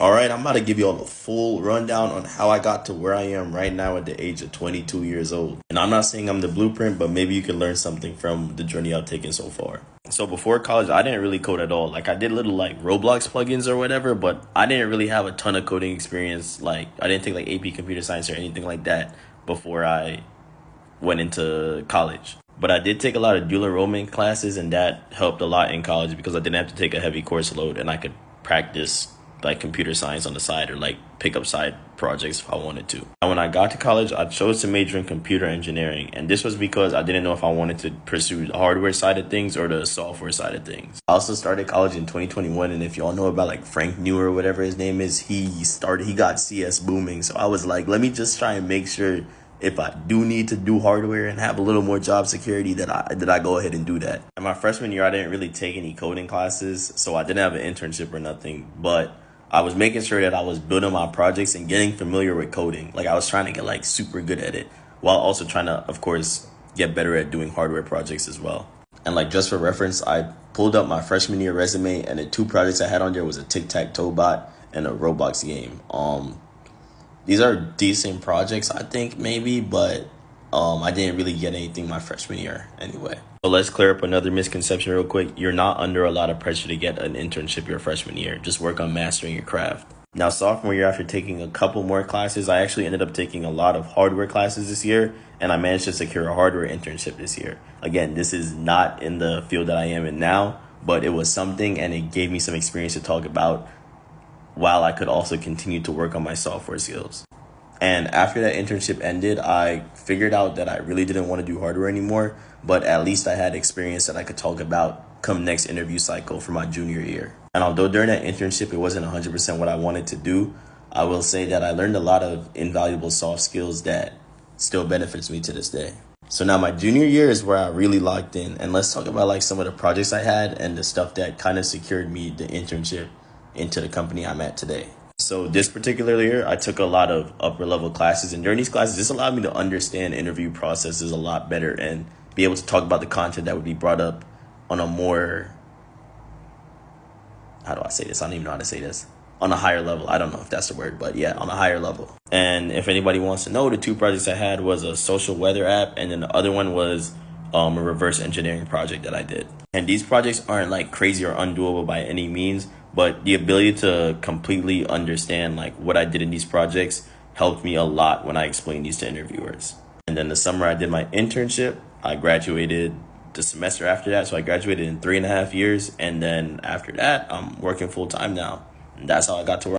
All right, I'm about to give you all a full rundown on how I got to where I am right now at the age of 22 years old. And I'm not saying I'm the blueprint, but maybe you can learn something from the journey I've taken so far. So before college, I didn't really code at all. Like I did little like Roblox plugins or whatever, but I didn't really have a ton of coding experience. Like I didn't take like AP computer science or anything like that before I went into college. But I did take a lot of dual enrollment classes, and that helped a lot in college because I didn't have to take a heavy course load and I could practice like computer science on the side or like pick up side projects if I wanted to. And when I got to college, I chose to major in computer engineering, and this was because I didn't know if I wanted to pursue the hardware side of things or the software side of things. I also started college in 2021, and if y'all know about like Frank New or whatever his name is, he got CS booming. So I was like, let me just try and make sure if I do need to do hardware and have a little more job security, that I go ahead and do that. In my freshman year, I didn't really take any coding classes, so I didn't have an internship or nothing, but I was making sure that I was building my projects and getting familiar with coding. Like I was trying to get like super good at it while also trying to, of course, get better at doing hardware projects as well. And like just for reference, I pulled up my freshman year resume, and the two projects I had on there was a tic-tac-toe bot and a Roblox game. These are decent projects, I think, maybe, but I didn't really get anything my freshman year anyway. So let's clear up another misconception real quick. You're not under a lot of pressure to get an internship your freshman year. Just work on mastering your craft. Now, sophomore year, after taking a couple more classes, I actually ended up taking a lot of hardware classes this year, and I managed to secure a hardware internship this year. Again, this is not in the field that I am in now, but it was something, and it gave me some experience to talk about while I could also continue to work on my software skills. And after that internship ended, I figured out that I really didn't want to do hardware anymore, but at least I had experience that I could talk about come next interview cycle for my junior year. And although during that internship, it wasn't 100% what I wanted to do, I will say that I learned a lot of invaluable soft skills that still benefits me to this day. So now my junior year is where I really locked in, and let's talk about like some of the projects I had and the stuff that kind of secured me the internship into the company I'm at today. So this particular year, I took a lot of upper level classes, and during these classes, this allowed me to understand interview processes a lot better and be able to talk about the content that would be brought up on a more, how do I say this? I don't even know how to say this. On a higher level. I don't know if that's the word, but yeah, on a higher level. And if anybody wants to know, the two projects I had was a social weather app, and then the other one was a reverse engineering project that I did. And these projects aren't like crazy or undoable by any means, but the ability to completely understand like what I did in these projects helped me a lot when I explained these to interviewers. And then the summer I did my internship, I graduated the semester after that. So I graduated in 3.5 years. And then after that, I'm working full time now. And that's how I got to where